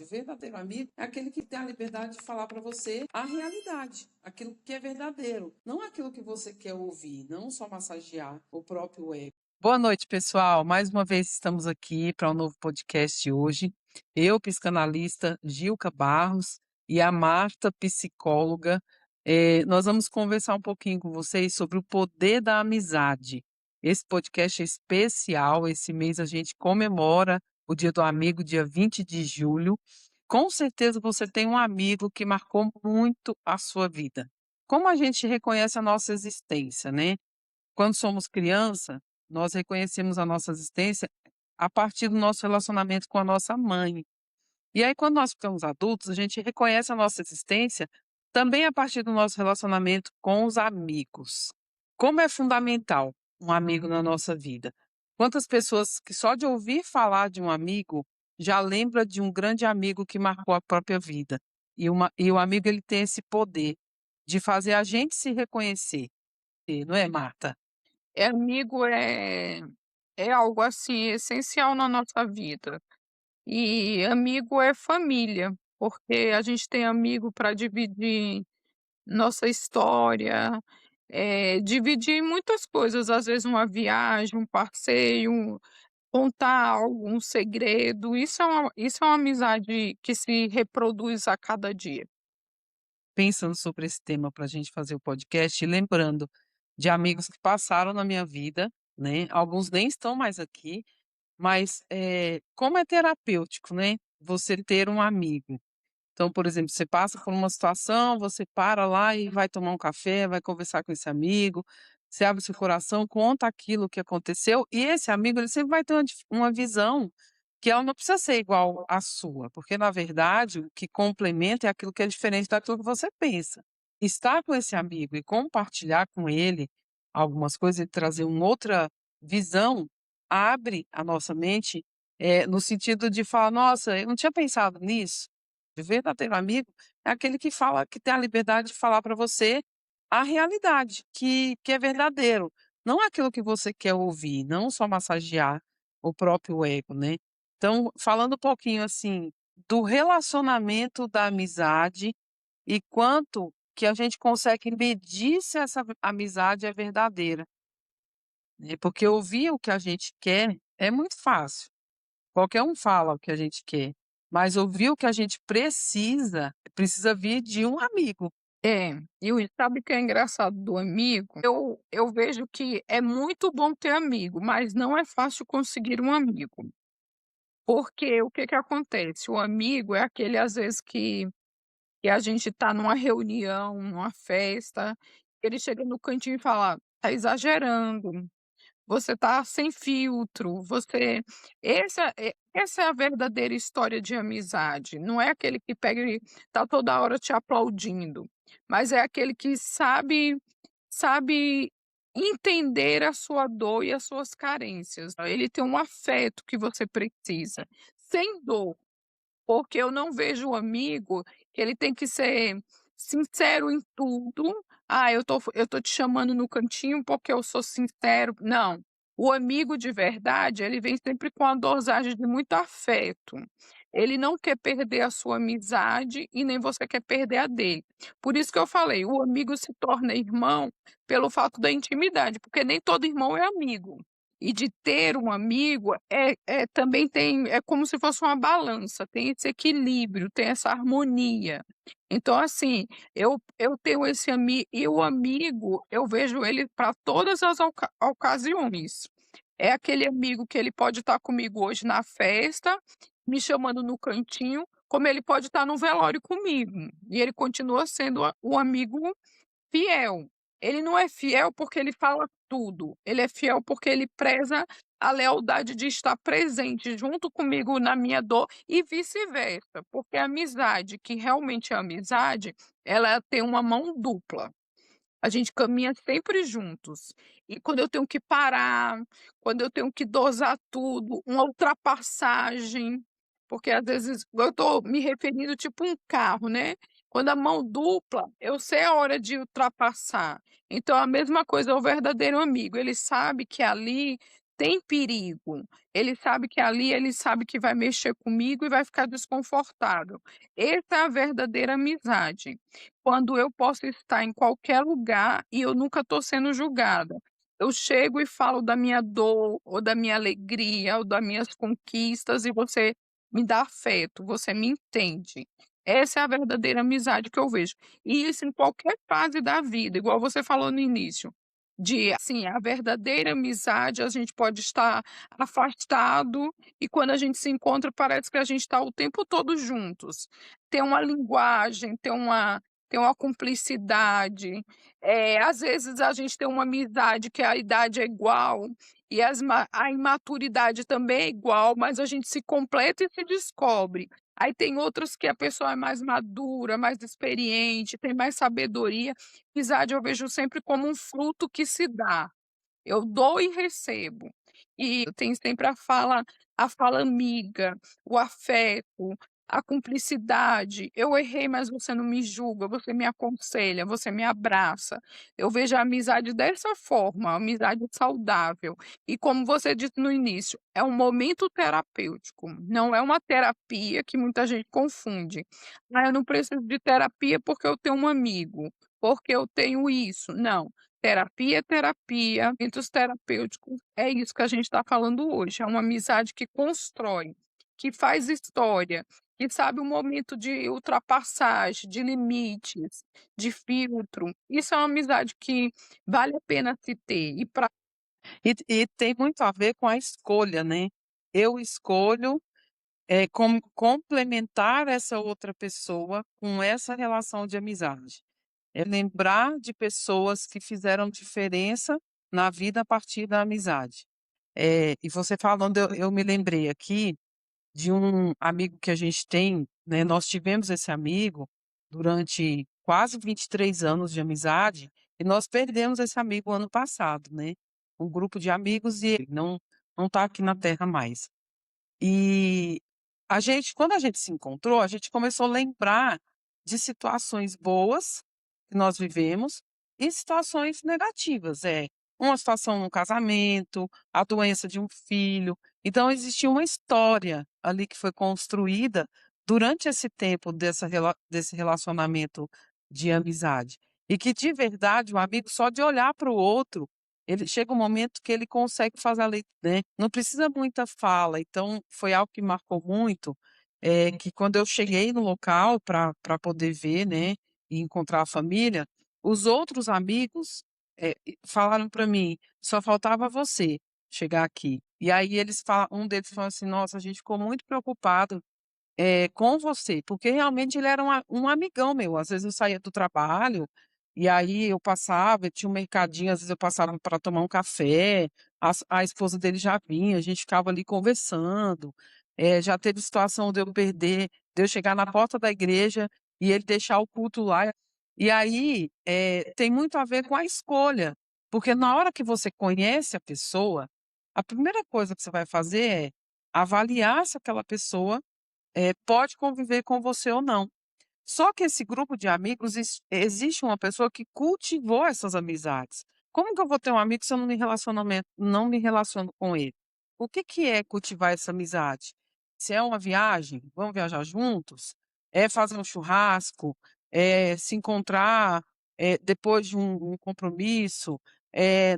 O verdadeiro amigo é aquele que tem a liberdade de falar para você a realidade, aquilo que é verdadeiro, não aquilo que você quer ouvir, não só massagear o próprio ego. Boa noite, pessoal. Mais uma vez estamos aqui para um novo podcast hoje. Eu, psicanalista Gilca Barros, e a Marta, psicóloga. Nós vamos conversar um pouquinho com vocês sobre o poder da amizade. Esse podcast é especial. Esse mês a gente comemora o Dia do Amigo, dia 20 de julho. Com certeza você tem um amigo que marcou muito a sua vida. Como a gente reconhece a nossa existência, né? Quando somos criança, nós reconhecemos a nossa existência a partir do nosso relacionamento com a nossa mãe. E aí, quando nós ficamos adultos, a gente reconhece a nossa existência também a partir do nosso relacionamento com os amigos. Como é fundamental um amigo na nossa vida? Quantas pessoas que só de ouvir falar de um amigo já lembra de um grande amigo que marcou a própria vida? E o amigo ele tem esse poder de fazer a gente se reconhecer, não é, Marta? Amigo é algo assim essencial na nossa vida. E amigo é família, porque a gente tem amigo para dividir nossa história, dividir muitas coisas, às vezes uma viagem, um passeio, contar algum segredo. Isso é uma amizade que se reproduz a cada dia. Pensando sobre esse tema para a gente fazer o podcast, e lembrando de amigos que passaram na minha vida, né? Alguns nem estão mais aqui, mas como é terapêutico, né? Você ter um amigo. Então, por exemplo, você passa por uma situação, você para lá e vai tomar um café, vai conversar com esse amigo, você abre seu coração, conta aquilo que aconteceu, e esse amigo ele sempre vai ter uma visão que ela não precisa ser igual à sua, porque na verdade o que complementa é aquilo que é diferente daquilo que você pensa. Estar com esse amigo e compartilhar com ele algumas coisas e trazer uma outra visão abre a nossa mente no sentido de falar, nossa, eu não tinha pensado nisso. O verdadeiro amigo é aquele que fala, que tem a liberdade de falar para você a realidade, que é verdadeiro, não aquilo que você quer ouvir, não só massagear o próprio ego, né? Então, falando um pouquinho assim do relacionamento da amizade e quanto que a gente consegue medir se essa amizade é verdadeira, né? Porque ouvir o que a gente quer é muito fácil. Qualquer um fala o que a gente quer, mas ouvir o que a gente precisa vir de um amigo. Sabe o que é engraçado do amigo? Eu vejo que é muito bom ter amigo, mas não é fácil conseguir um amigo. Porque o que que acontece? O amigo é aquele, às vezes, que a gente tá numa reunião, numa festa, ele chega no cantinho e fala: "Tá exagerando, você tá sem filtro, você". Essa é a verdadeira história de amizade, não é aquele que pega e tá toda hora te aplaudindo, mas é aquele que sabe entender a sua dor e as suas carências. Ele tem um afeto que você precisa, sem dor. Porque eu não vejo o amigo que ele tem que ser sincero em tudo. "Ah, eu tô te chamando no cantinho porque eu sou sincero", não. O amigo de verdade, ele vem sempre com a dosagem de muito afeto. Ele não quer perder a sua amizade e nem você quer perder a dele. Por isso que eu falei, o amigo se torna irmão pelo fato da intimidade, porque nem todo irmão é amigo. E de ter um amigo também tem, é como se fosse uma balança, tem esse equilíbrio, tem essa harmonia. Então, assim, eu tenho esse amigo e o amigo, eu vejo ele para todas as ocasiões. É aquele amigo que ele pode estar comigo hoje na festa, me chamando no cantinho, como ele pode estar no velório comigo, e ele continua sendo o amigo fiel. Ele não é fiel porque ele fala tudo, ele é fiel porque ele preza a lealdade de estar presente junto comigo na minha dor e vice-versa, porque a amizade, que realmente é amizade, ela tem uma mão dupla. A gente caminha sempre juntos. E quando eu tenho que parar, quando eu tenho que dosar tudo, uma ultrapassagem, porque às vezes eu estou me referindo tipo um carro, né? Quando a mão dupla, eu sei a hora de ultrapassar. Então a mesma coisa é o verdadeiro amigo. Ele sabe que ali tem perigo, ele sabe que ali ele sabe que vai mexer comigo e vai ficar desconfortável. Essa é a verdadeira amizade, quando eu posso estar em qualquer lugar e eu nunca estou sendo julgada. Eu chego e falo da minha dor, ou da minha alegria, ou das minhas conquistas e você me dá afeto, você me entende. Essa é a verdadeira amizade que eu vejo. E isso em qualquer fase da vida, igual você falou no início, de assim, a verdadeira amizade, a gente pode estar afastado e quando a gente se encontra parece que a gente está o tempo todo juntos. Tem uma linguagem, tem uma cumplicidade, às vezes a gente tem uma amizade que a idade é igual e a imaturidade também é igual, mas a gente se completa e se descobre. Aí tem outras que a pessoa é mais madura, mais experiente, tem mais sabedoria. Amizade eu vejo sempre como um fruto que se dá. Eu dou e recebo. E tem sempre a fala amiga, o afeto, a cumplicidade. Eu errei, mas você não me julga, você me aconselha, você me abraça. Eu vejo a amizade dessa forma, a amizade saudável. E como você disse no início, é um momento terapêutico, não é uma terapia que muita gente confunde. "Ah, eu não preciso de terapia porque eu tenho um amigo, porque eu tenho isso". Não. Terapia é terapia, momentos terapêuticos, é isso que a gente está falando hoje, é uma amizade que constrói, que faz história, que sabe o momento de ultrapassagem, de limites, de filtro. Isso é uma amizade que vale a pena se ter e pra E tem muito a ver com a escolha, né. Eu escolho, como complementar essa outra pessoa com essa relação de amizade. É lembrar de pessoas que fizeram diferença na vida a partir da amizade. E você falando, eu me lembrei aqui de um amigo que a gente tem, né, nós tivemos esse amigo durante quase 23 anos de amizade, e nós perdemos esse amigo ano passado, né, um grupo de amigos e ele não está aqui na terra mais. E quando a gente se encontrou, a gente começou a lembrar de situações boas que nós vivemos e situações negativas, uma situação no casamento, a doença de um filho. Então existia uma história ali que foi construída durante esse tempo desse relacionamento de amizade. E que de verdade o amigo só de olhar para o outro, ele chega um momento que ele consegue fazer a leitura, né, não precisa muita fala, então foi algo que marcou muito, que quando eu cheguei no local para poder ver, né, e encontrar a família, os outros amigos, falaram para mim: "Só faltava você chegar aqui". E aí um deles falou assim: "Nossa, a gente ficou muito preocupado com você", porque realmente ele era um amigão meu, às vezes eu saía do trabalho, e aí eu passava, tinha um mercadinho, às vezes eu passava para tomar um café, a esposa dele já vinha, a gente ficava ali conversando, já teve situação de eu chegar na porta da igreja e ele deixar o culto lá, e aí, tem muito a ver com a escolha, porque na hora que você conhece a pessoa, a primeira coisa que você vai fazer é avaliar se aquela pessoa pode conviver com você ou não. Só que esse grupo de amigos, existe uma pessoa que cultivou essas amizades. Como que eu vou ter um amigo se eu não me relaciono com ele? O que que é cultivar essa amizade? Se é uma viagem, vamos viajar juntos? É fazer um churrasco? É se encontrar, depois de um compromisso?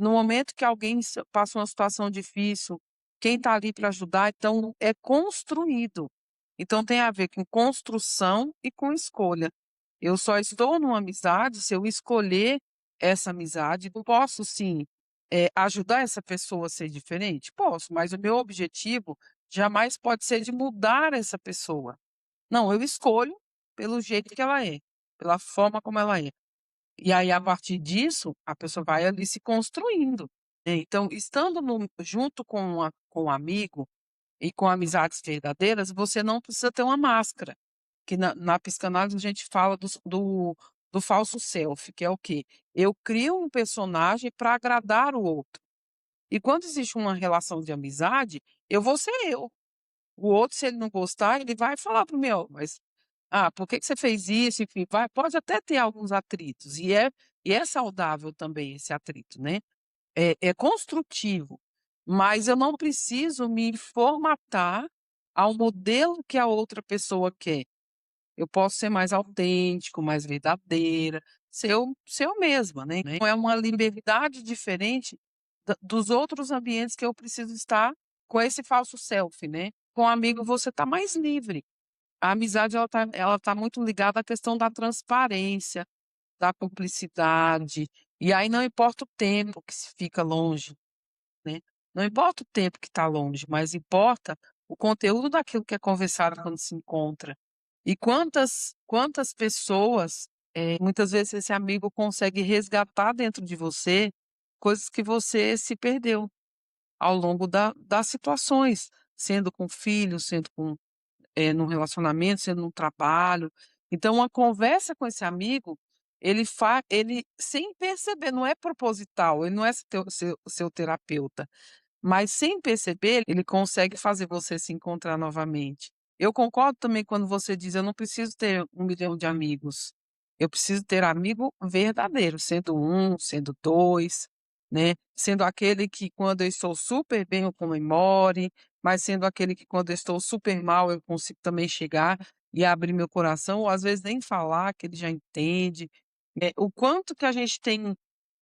No momento que alguém passa uma situação difícil, quem está ali para ajudar? Então é construído. Então tem a ver com construção e com escolha. Eu só estou numa amizade se eu escolher essa amizade. Eu posso sim, ajudar essa pessoa a ser diferente? Posso, mas o meu objetivo jamais pode ser de mudar essa pessoa. Não, eu escolho pelo jeito que ela é, pela forma como ela é. E aí, a partir disso, a pessoa vai ali se construindo, né. Então, estando junto com um amigo e com amizades verdadeiras, você não precisa ter uma máscara, que na psicanálise a gente fala do falso self, que é o quê? Eu crio um personagem para agradar o outro. E quando existe uma relação de amizade, eu vou ser eu. O outro, se ele não gostar, ele vai falar para mim: "Ó, mas, por que que você fez isso?", enfim, pode até ter alguns atritos, e é saudável também esse atrito, né, é construtivo. mas eu não preciso me formatar ao modelo que a outra pessoa quer. Eu posso ser mais autêntico, mais verdadeira, ser eu mesma, né. Então é uma liberdade diferente da dos outros ambientes que eu preciso estar com esse falso self, né. Com um amigo você está mais livre. A amizade ela tá muito ligada à questão da transparência, da cumplicidade, e aí não importa o tempo que se fica longe, né. Não importa o tempo que está longe, mas importa o conteúdo daquilo que é conversado quando se encontra. E quantas pessoas, muitas vezes esse amigo consegue resgatar dentro de você coisas que você se perdeu ao longo das situações, sendo com filhos, sendo com num relacionamento, sendo num trabalho. Então uma conversa com esse amigo, ele sem perceber, não é proposital, ele não é seu terapeuta, mas sem perceber, ele consegue fazer você se encontrar novamente. Eu concordo também quando você diz: "Eu não preciso ter 1 milhão de amigos, eu preciso ter amigo verdadeiro, sendo um, sendo 2, né, sendo aquele que quando eu estou super bem eu comemore, mas sendo aquele que quando eu estou super mal eu consigo também chegar e abrir meu coração, ou às vezes nem falar, que ele já entende". O quanto que a gente tem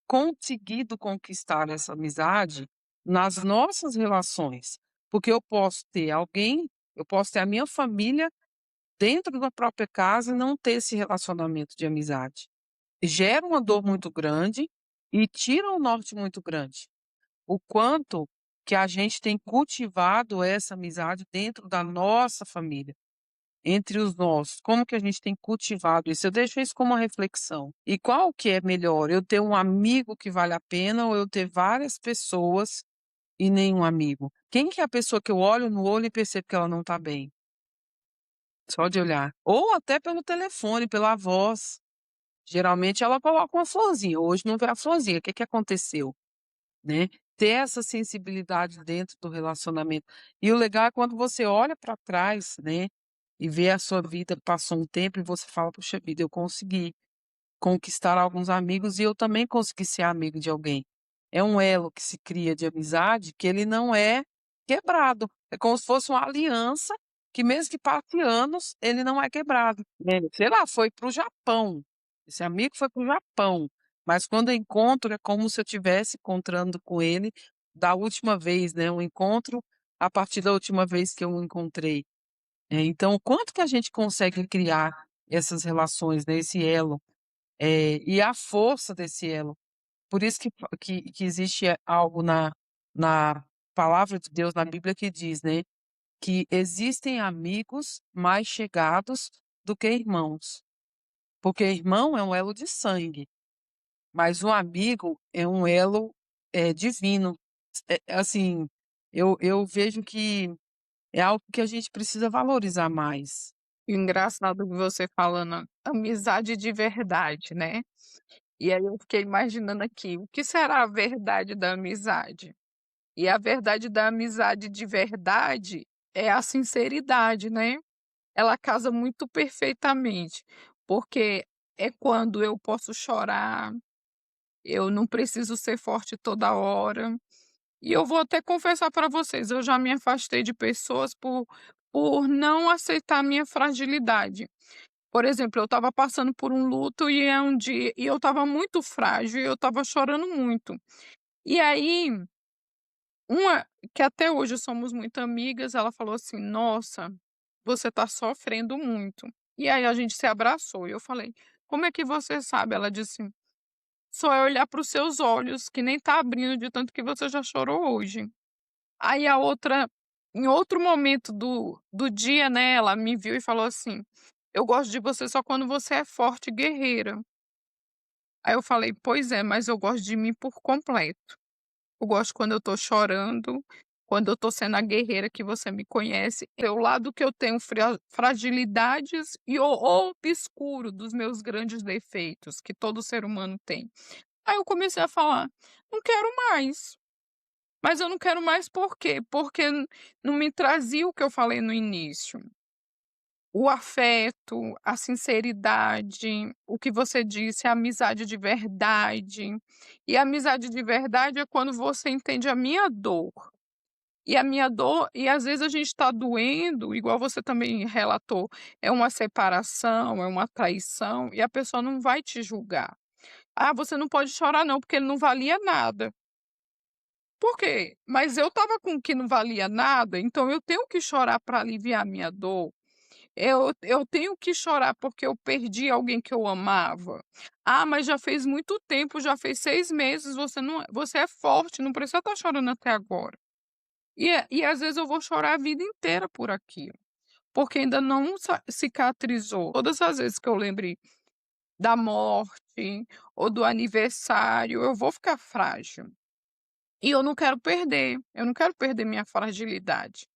conseguido conquistar essa amizade nas nossas relações, porque eu posso ter a minha família dentro da própria casa e não ter esse relacionamento de amizade. Gera uma dor muito grande e tira um norte muito grande. O quanto que a gente tem cultivado essa amizade dentro da nossa família. Entre os nossos, como que a gente tem cultivado isso? Eu deixo isso como uma reflexão. E qual que é melhor, eu ter um amigo que vale a pena ou eu ter várias pessoas e nenhum amigo? Quem que é a pessoa que eu olho no olho e percebo que ela não está bem? Só de olhar. Ou até pelo telefone, pela voz. Geralmente ela coloca uma florzinha, hoje não veio a florzinha, o que que aconteceu? Né, ter essa sensibilidade dentro do relacionamento. E o legal é quando você olha para trás, né, e vê a sua vida, passou um tempo e você fala: "Puxa vida, eu consegui conquistar alguns amigos e eu também consegui ser amigo de alguém". É um elo que se cria de amizade que ele não é quebrado, é como se fosse uma aliança que mesmo que passe anos, ele não é quebrado, né. Sei lá, foi para o Japão, esse amigo foi para o Japão, mas quando eu encontro é como se eu estivesse encontrando com ele da última vez, né, um encontro a partir da última vez que eu o encontrei. Então o quanto que a gente consegue criar essas relações, né, esse elo, e a força desse elo. Por isso que existe algo na palavra de Deus, na Bíblia, que diz, né, que existem amigos mais chegados do que irmãos, porque irmão é um elo de sangue, mas o amigo é um elo, divino. Assim, eu vejo que é algo que a gente precisa valorizar mais. Engraçado você falando amizade de verdade, né. E aí eu fiquei imaginando aqui, o que será a verdade da amizade? E a verdade da amizade de verdade é a sinceridade, né. Ela casa muito perfeitamente, porque é quando eu posso chorar, eu não preciso ser forte toda hora. E eu vou até confessar para vocês, eu já me afastei de pessoas por não aceitar a minha fragilidade. Por exemplo, eu estava passando por um luto e é um dia e eu estava muito frágil e eu estava chorando muito. E aí, uma que até hoje somos muito amigas, ela falou assim: "Nossa, você está sofrendo muito". E aí a gente se abraçou e eu falei: "Como é que você sabe?". Ela disse: "Só é olhar para os seus olhos, que nem tá abrindo de tanto que você já chorou hoje". Aí a outra, em outro momento do dia, né, ela me viu e falou assim: "Eu gosto de você só quando você é forte e guerreira". Aí eu falei: "Pois é, mas eu gosto de mim por completo. Eu gosto quando eu tô chorando, quando eu tô sendo a guerreira que você me conhece, é o lado que eu tenho fragilidades e o obscuro dos meus grandes defeitos, que todo ser humano tem". Aí eu comecei a falar: "Não quero mais". Mas eu não quero mais por quê? Porque não me trazia o que eu falei no início. o afeto, a sinceridade, o que você disse, a amizade de verdade. E a amizade de verdade é quando você entende a minha dor. E a minha dor e às vezes a gente está doendo, igual você também relatou, é uma separação, é uma traição, e a pessoa não vai te julgar. "Ah, você não pode chorar não, porque ele não valia nada". Por quê? Mas eu estava com o que não valia nada, então eu tenho que chorar para aliviar a minha dor. Eu tenho que chorar porque eu perdi alguém que eu amava. "Ah, mas já fez muito tempo, já fez 6 meses, você é forte, não precisa estar chorando até agora". E às vezes eu vou chorar a vida inteira por aquilo, porque ainda não cicatrizou. Todas as vezes que eu lembre da morte ou do aniversário, eu vou ficar frágil. E eu não quero perder minha fragilidade.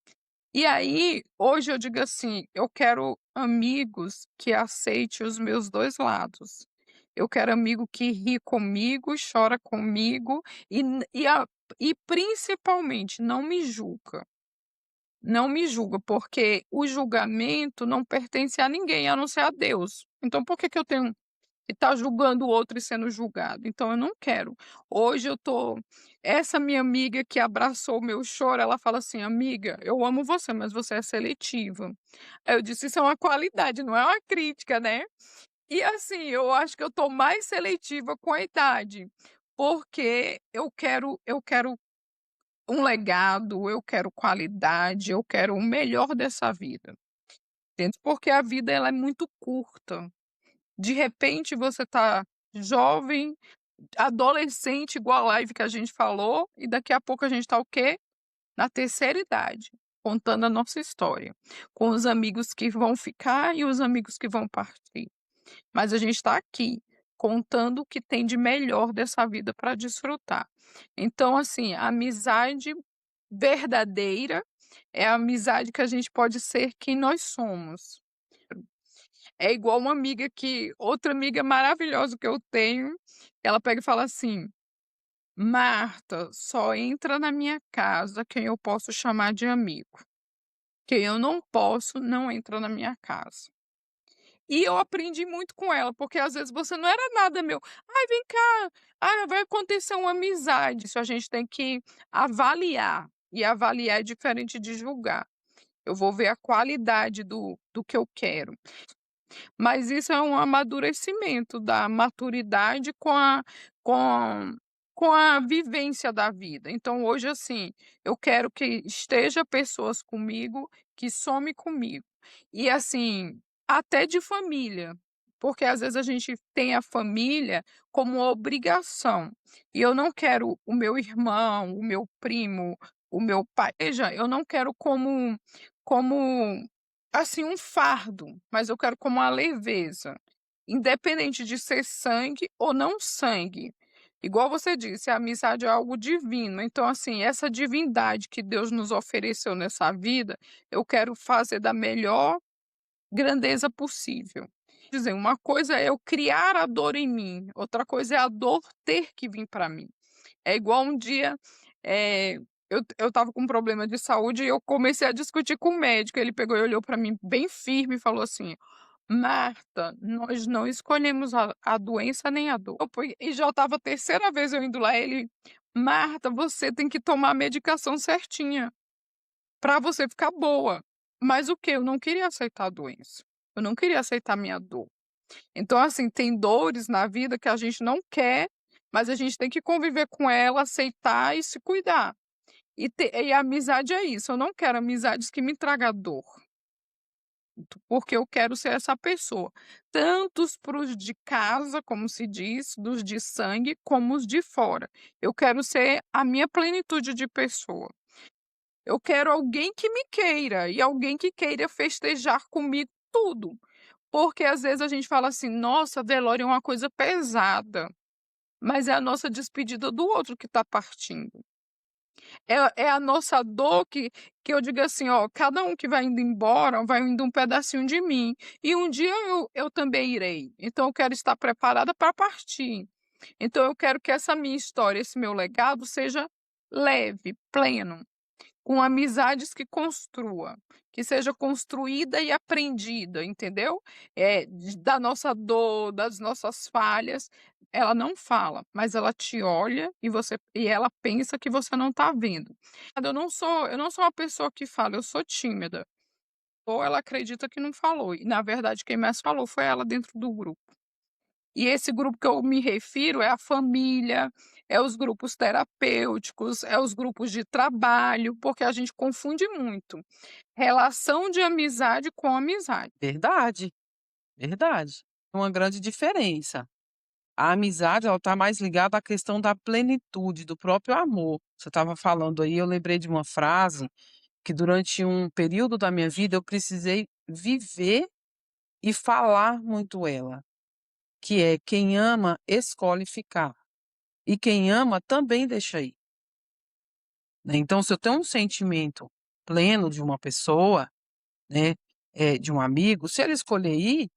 E aí, hoje eu digo assim: eu quero amigos que aceite os meus 2 lados. Eu quero amigo que ri comigo, chora comigo e n e principalmente não me julga. Não me julga, porque o julgamento não pertence a ninguém, a não ser a Deus. Então por que que eu tenho que estar julgando o outro e sendo julgado? Então eu não quero. Hoje eu tô essa minha amiga que abraçou o meu choro, ela fala assim: "Amiga, eu amo você, mas você é seletiva". Aí eu disse: "Isso é uma qualidade, não é uma crítica, né". E assim, eu acho que eu tô mais seletiva com a idade, porque eu quero um legado, eu quero qualidade, eu quero o melhor dessa vida, entende? Porque a vida ela é muito curta. De repente você tá jovem, adolescente, igual a live que a gente falou, e daqui a pouco a gente tá o quê? Na terceira idade, contando a nossa história, com os amigos que vão ficar e os amigos que vão partir. Mas a gente está aqui, contando o que tem de melhor dessa vida para desfrutar. Então, assim, a amizade verdadeira é a amizade que a gente pode ser quem nós somos. É igual uma amiga que outra amiga maravilhosa que eu tenho, ela pega e fala assim: "Marta, só entra na minha casa quem eu posso chamar de amigo. Quem eu não posso, não entra na minha casa". E eu aprendi muito com ela, porque às vezes você não era nada meu: "Ai, vem cá, vai acontecer uma amizade". Isso a gente tem que avaliar, e avaliar é diferente de julgar. Eu vou ver a qualidade do que eu quero. Mas isso é um amadurecimento da maturidade com com a vivência da vida. Então hoje, assim, eu quero que esteja pessoas comigo, que some comigo. E assim, até de família, porque às vezes a gente tem a família como obrigação, e eu não quero o meu irmão, o meu primo, o meu pai veja, eu não quero como assim, um fardo, mas eu quero como uma leveza, independente de ser sangue ou não sangue. Igual você disse, a amizade é algo divino, então, assim, essa divindade que Deus nos ofereceu nessa vida, eu quero fazer da melhor grandeza possível. Dizer, uma coisa é eu criar a dor em mim, outra coisa é a dor ter que vir para mim. É igual um dia, eu estava com um problema de saúde e eu comecei a discutir com o médico, ele pegou e olhou para mim bem firme e falou assim: "Marta, nós não escolhemos a doença nem a dor". E já estava a terceira vez eu indo lá, ele: "Marta, você tem que tomar a medicação certinha, para você ficar boa". Mas o quê? Eu não queria aceitar a doença, eu não queria aceitar a minha dor. Então, assim, tem dores na vida que a gente não quer, mas a gente tem que conviver com ela, aceitar e se cuidar. E a amizade é isso, eu não quero amizades que me traga dor, porque eu quero ser essa pessoa, tanto para os de casa, como se diz, dos de sangue, como os de fora. Eu quero ser a minha plenitude de pessoa. Eu quero alguém que me queira e alguém que queira festejar comigo tudo. Porque às vezes a gente fala assim: "Nossa, velório é uma coisa pesada", mas é a nossa despedida do outro que está partindo. É a nossa dor que eu digo assim: "Ó, cada um que vai indo embora, vai indo um pedacinho de mim, e um dia eu também irei, então eu quero estar preparada para partir". Então eu quero que essa minha história, esse meu legado seja leve, pleno. com amizades que construa, que seja construída e aprendida, entendeu? Da nossa dor, das nossas falhas, ela não fala, mas ela te olha e ela pensa que você não está vendo. Eu não sou uma pessoa que fala, eu sou tímida, ou ela acredita que não falou, e na verdade quem mais falou foi ela dentro do grupo. E esse grupo que eu me refiro é a família, é os grupos terapêuticos, é os grupos de trabalho, porque a gente confunde muito relação de amizade com amizade. Verdade, verdade. Uma grande diferença. A amizade, ela tá mais ligada à questão da plenitude, do próprio amor. Você estava falando aí, eu lembrei de uma frase que durante um período da minha vida eu precisei viver e falar muito ela, que é: "Quem ama escolhe ficar, e quem ama também deixa ir", né. Então se eu tenho um sentimento pleno de uma pessoa, né, de um amigo, se ele escolher ir,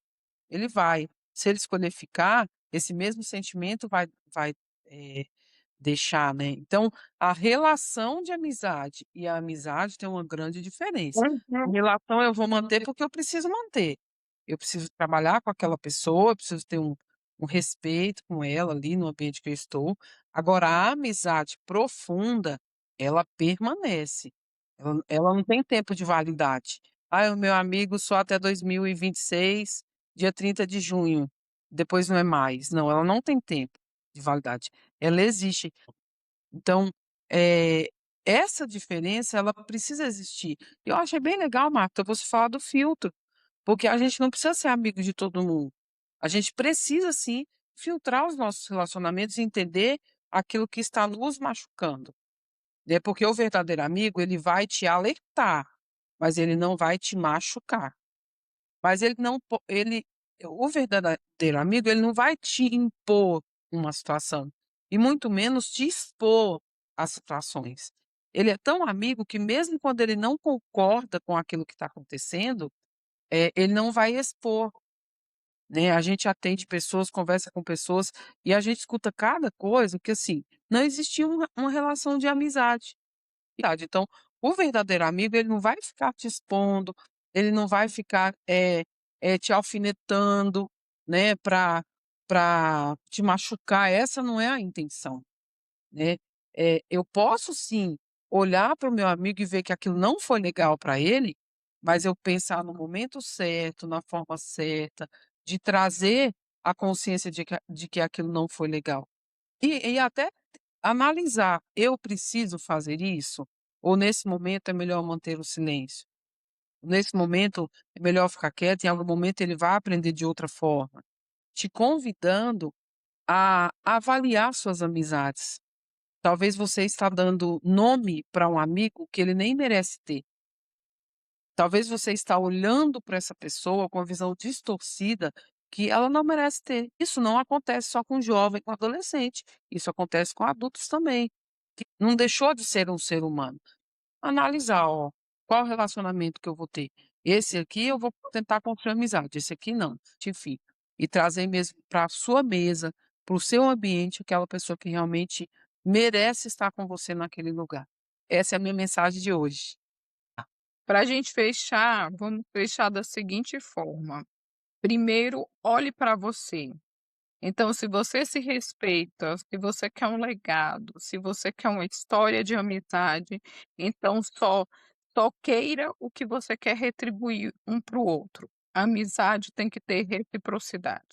ele vai. Se ele escolher ficar, esse mesmo sentimento vai, eh deixar, né. Então, a relação de amizade e a amizade tem uma grande diferença. A Uhum. relação eu vou manter porque eu preciso manter. Eu preciso trabalhar com aquela pessoa, eu preciso ter um respeito com ela ali no ambiente que eu estou. Agora a amizade profunda, ela permanece. Ela não tem tempo de validade. "Ah, o meu amigo só até 2026, dia 30 de junho, depois não é mais". Não, ela não tem tempo de validade. Ela existe. Então, eh, essa diferença ela precisa existir. Eu achei bem legal, Marta, você falar do filtro, porque a gente não precisa ser amigo de todo mundo. A gente precisa sim filtrar os nossos relacionamentos e entender aquilo que está nos machucando, né, porque o verdadeiro amigo ele vai te alertar, mas ele não vai te machucar. Mas ele não po ele o verdadeiro amigo, ele não vai te impor uma situação, e muito menos te expor às situações. Ele é tão amigo que mesmo quando ele não concorda com aquilo que está acontecendo, ele não vai expor, né. A gente atende pessoas, conversa com pessoas, e a gente escuta cada coisa que, assim, não existia uma relação de amizade. Então, o verdadeiro amigo, ele não vai ficar te expondo, ele não vai ficar, te alfinetando, né, pra te machucar, essa não é a intenção, né. Eu posso sim olhar para o meu amigo e ver que aquilo não foi legal para ele, mas eu pensar no momento certo, na forma certa, de trazer a consciência de que aquilo não foi legal. E até analisar: "Eu preciso fazer isso? Ou nesse momento é melhor manter o silêncio? Nesse momento é melhor ficar quieto, em algum momento ele vai aprender de outra forma?". Te convidando a avaliar suas amizades. Talvez você está dando nome para um amigo que ele nem merece ter. Talvez você está olhando para essa pessoa com uma visão distorcida que ela não merece ter. Isso não acontece só com jovem, com adolescente, isso acontece com adultos também, que não deixou de ser um ser humano. Analisar, ó, qual relacionamento que eu vou ter? Esse aqui eu vou tentar construir amizade, esse aqui não, enfim. E trazer mesmo para a sua mesa, para o seu ambiente, aquela pessoa que realmente merece estar com você naquele lugar. Essa é a minha mensagem de hoje. Para a gente fechar, vamos fechar da seguinte forma: primeiro, olhe para você. Então, se você se respeita, se você quer um legado, se você quer uma história de amizade, então só queira o que você quer retribuir um para o outro. A amizade tem que ter reciprocidade.